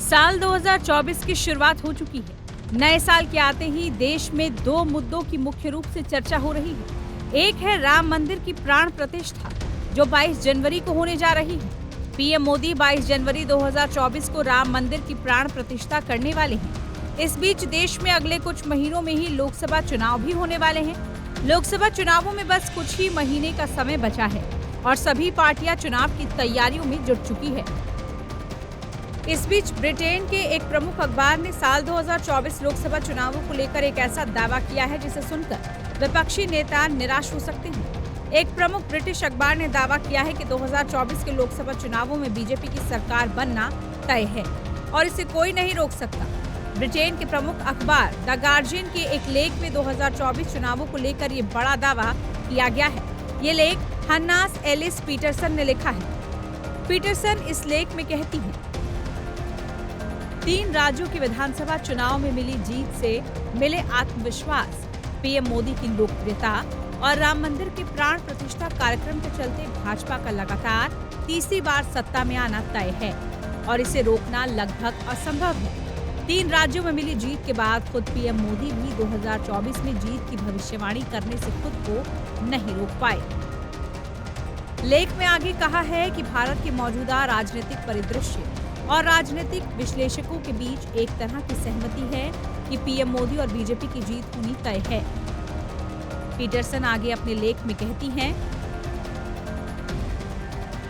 साल 2024 की शुरुआत हो चुकी है। नए साल के आते ही देश में दो मुद्दों की मुख्य रूप से चर्चा हो रही है। एक है राम मंदिर की प्राण प्रतिष्ठा, जो 22 जनवरी को होने जा रही है। पीएम मोदी 22 जनवरी 2024 को राम मंदिर की प्राण प्रतिष्ठा करने वाले हैं। इस बीच देश में अगले कुछ महीनों में ही लोकसभा चुनाव भी होने वाले हैं। लोकसभा चुनावों में बस कुछ ही महीने का समय बचा है और सभी पार्टियां चुनाव की तैयारियों में जुट चुकी है। इस बीच ब्रिटेन के एक प्रमुख अखबार ने साल 2024 लोकसभा चुनावों को लेकर एक ऐसा दावा किया है जिसे सुनकर विपक्षी नेता निराश हो सकते हैं। एक प्रमुख ब्रिटिश अखबार ने दावा किया है कि 2024 के लोकसभा चुनावों में बीजेपी की सरकार बनना तय है और इसे कोई नहीं रोक सकता। ब्रिटेन के प्रमुख अखबार द गार्जियन के एक लेख में 2024 चुनावों को लेकर ये बड़ा दावा किया गया है। ये लेख हन्नास एलिस पीटरसन ने लिखा है। पीटरसन इस लेख में कहती है, 3 राज्यों के विधानसभा चुनाव में मिली जीत से मिले आत्मविश्वास, पीएम मोदी की लोकप्रियता और राम मंदिर के प्राण प्रतिष्ठा कार्यक्रम के चलते भाजपा का लगातार तीसरी बार सत्ता में आना तय है और इसे रोकना लगभग असंभव है। 3 राज्यों में मिली जीत के बाद खुद पीएम मोदी भी 2024 में जीत की भविष्यवाणी करने से खुद को नहीं रोक पाए। लेख में आगे कहा है कि भारत के मौजूदा राजनीतिक परिदृश्य और राजनीतिक विश्लेषकों के बीच एक तरह की सहमति है कि पीएम मोदी और बीजेपी की जीत होनी तय है। पीटरसन आगे अपने लेख में कहती हैं,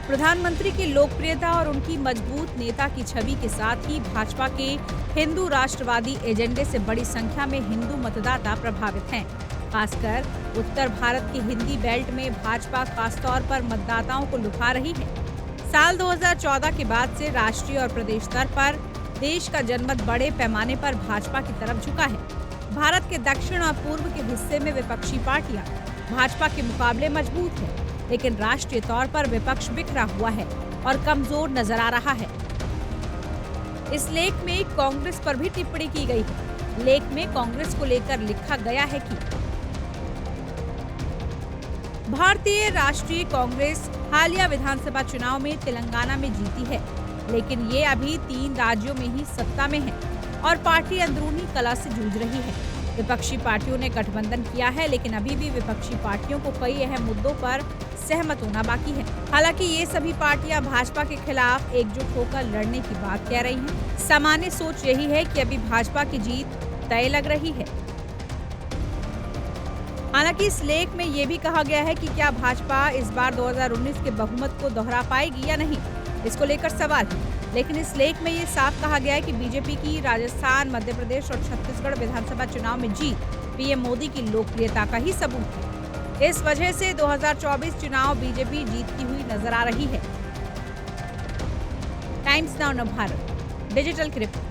प्रधानमंत्री की लोकप्रियता और उनकी मजबूत नेता की छवि के साथ ही भाजपा के हिंदू राष्ट्रवादी एजेंडे से बड़ी संख्या में हिंदू मतदाता प्रभावित हैं। खासकर उत्तर भारत की हिंदी बेल्ट में भाजपा खासतौर पर मतदाताओं को लुभा रही है। साल 2014 के बाद से राष्ट्रीय और प्रदेश स्तर पर देश का जनमत बड़े पैमाने पर भाजपा की तरफ झुका है। भारत के दक्षिण और पूर्व के हिस्से में विपक्षी पार्टियां भाजपा के मुकाबले मजबूत है, लेकिन राष्ट्रीय तौर पर विपक्ष बिखरा हुआ है और कमजोर नजर आ रहा है। इस लेख में कांग्रेस पर भी टिप्पणी की गई है। लेख में कांग्रेस को लेकर लिखा गया है कि भारतीय राष्ट्रीय कांग्रेस हालिया विधानसभा चुनाव में तेलंगाना में जीती है, लेकिन ये अभी 3 राज्यों में ही सत्ता में है और पार्टी अंदरूनी कलह से जूझ रही है। विपक्षी पार्टियों ने गठबंधन किया है, लेकिन अभी भी विपक्षी पार्टियों को कई अहम मुद्दों पर सहमत होना बाकी है। हालांकि ये सभी पार्टियां भाजपा के खिलाफ एकजुट होकर लड़ने की बात कह रही हैं। सामान्य सोच यही है कि अभी भाजपा की जीत तय लग रही है। हालांकि इस लेख में ये भी कहा गया है कि क्या भाजपा इस बार 2019 के बहुमत को दोहरा पाएगी या नहीं, इसको लेकर सवाल है। लेकिन इस लेख में ये साफ कहा गया है कि बीजेपी की राजस्थान, मध्य प्रदेश और छत्तीसगढ़ विधानसभा चुनाव में जीत पीएम मोदी की लोकप्रियता का ही सबूत है। इस वजह से 2024 चुनाव बीजेपी जीतती हुई नजर आ रही है। टाइम्स नाउ भारत डिजिटल की रिपोर्ट।